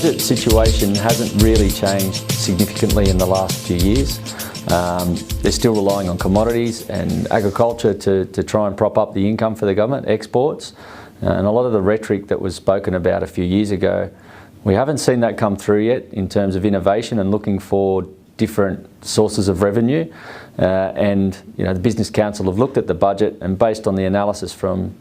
budget situation hasn't really changed significantly in the last few years. They're still relying on commodities and agriculture to try and prop up the income for the government, exports. And a lot of the rhetoric that was spoken about a few years ago, we haven't seen that come through yet in terms of innovation and looking for different sources of revenue. And the Business Council have looked at the budget, and based on the analysis from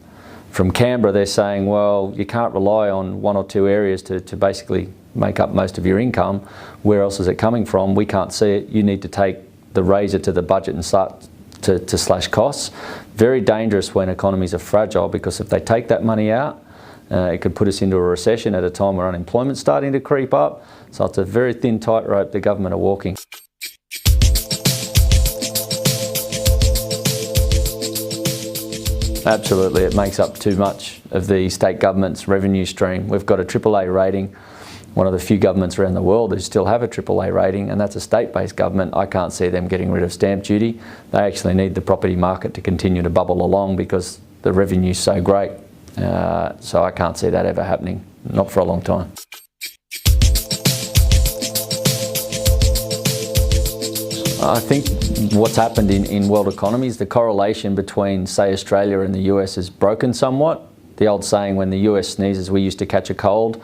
Canberra, they're saying, well, you can't rely on one or two areas to basically make up most of your income. Where else is it coming from? We can't see it. You need to take the razor to the budget and start to slash costs. Very dangerous when economies are fragile, because if they take that money out, it could put us into a recession at a time where unemployment's starting to creep up. So it's a very thin tightrope the government are walking. Absolutely, it makes up too much of the state government's revenue stream. We've got a AAA rating, one of the few governments around the world who still have a AAA rating, and that's a state-based government. I can't see them getting rid of stamp duty. They actually need the property market to continue to bubble along because the revenue's so great. So I can't see that ever happening, not for a long time. I think what's happened in world economies, the correlation between, say, Australia and the US has broken somewhat. The old saying, when the US sneezes, we used to catch a cold,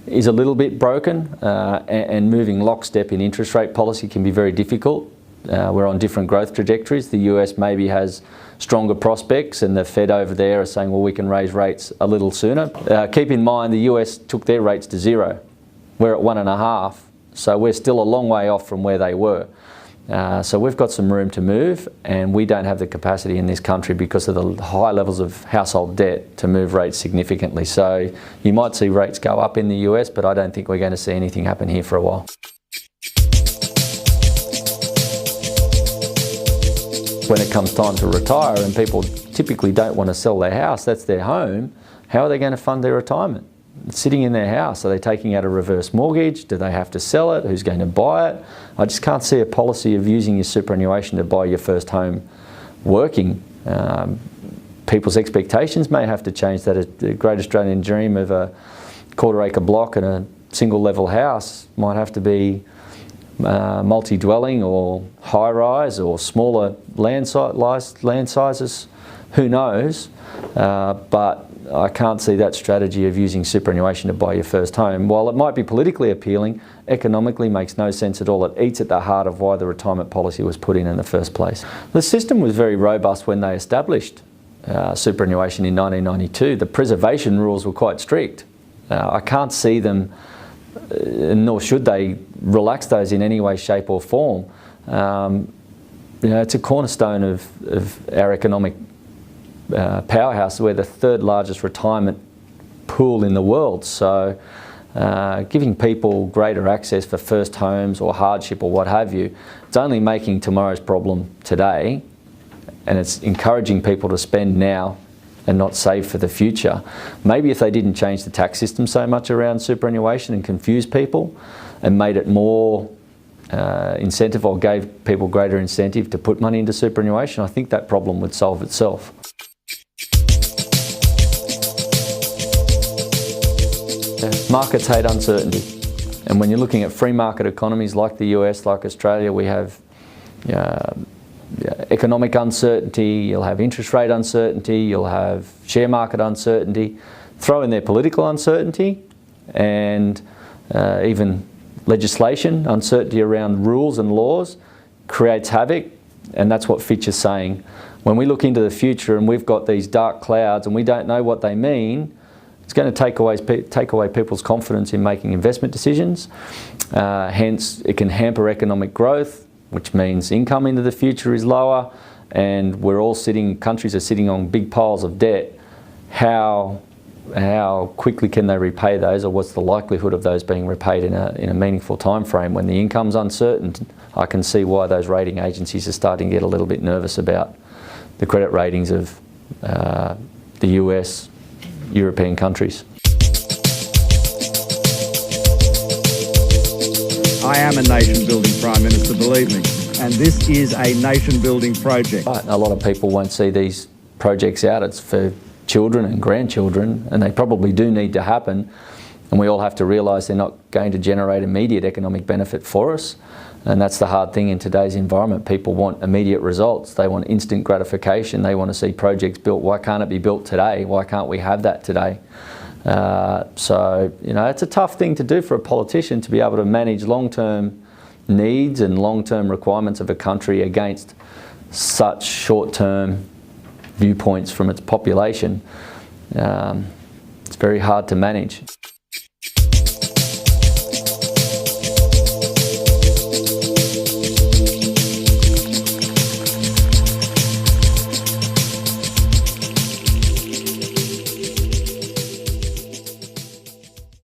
is a little bit broken, and moving lockstep in interest rate policy can be very difficult. We're on different growth trajectories. The US maybe has stronger prospects, and the Fed over there are saying, well, we can raise rates a little sooner. Keep in mind, the US took their rates to 0. We're at 1.5, so we're still a long way off from where they were. So we've got some room to move, and we don't have the capacity in this country because of the high levels of household debt to move rates significantly. So you might see rates go up in the US, but I don't think we're going to see anything happen here for a while. When it comes time to retire, and people typically don't want to sell their house, that's their home, how are they going to fund their retirement? It's sitting in their house. Are they taking out a reverse mortgage? Do they have to sell it? Who's going to buy it? I just can't see a policy of using your superannuation to buy your first home working. People's expectations may have to change. That the great Australian dream of a quarter-acre block and a single-level house might have to be multi-dwelling or high-rise or smaller land sizes. Who knows? But I can't see that strategy of using superannuation to buy your first home. While it might be politically appealing, economically makes no sense at all. It eats at the heart of why the retirement policy was put in the first place. The system was very robust when they established superannuation in 1992. The preservation rules were quite strict. I can't see them, nor should they, relax those in any way, shape or form. It's a cornerstone of our economic powerhouse. We're the third largest retirement pool in the world. So giving people greater access for first homes or hardship or what have you, it's only making tomorrow's problem today, and it's encouraging people to spend now and not save for the future. Maybe if they didn't change the tax system so much around superannuation and confuse people and made it more incentive, or gave people greater incentive to put money into superannuation, I think that problem would solve itself. Markets hate uncertainty, and when you're looking at free market economies like the US, like Australia, we have economic uncertainty, you'll have interest rate uncertainty, you'll have share market uncertainty, throw in there political uncertainty, and even legislation, uncertainty around rules and laws creates havoc, and that's what Fitch is saying. When we look into the future and we've got these dark clouds and we don't know what they mean, it's going to take away people's confidence in making investment decisions. Hence, it can hamper economic growth, which means income into the future is lower, and countries are sitting on big piles of debt. How quickly can they repay those, or what's the likelihood of those being repaid in a meaningful time frame? When the income's uncertain, I can see why those rating agencies are starting to get a little bit nervous about the credit ratings of the US, European countries. I am a nation-building Prime Minister, believe me, and this is a nation-building project. A lot of people won't see these projects out. It's for children and grandchildren, and they probably do need to happen. And we all have to realise they're not going to generate immediate economic benefit for us. And that's the hard thing in today's environment. People want immediate results. They want instant gratification. They want to see projects built. Why can't it be built today? Why can't we have that today? So, you know, it's a tough thing to do for a politician, to be able to manage long-term needs and long-term requirements of a country against such short-term viewpoints from its population. It's very hard to manage.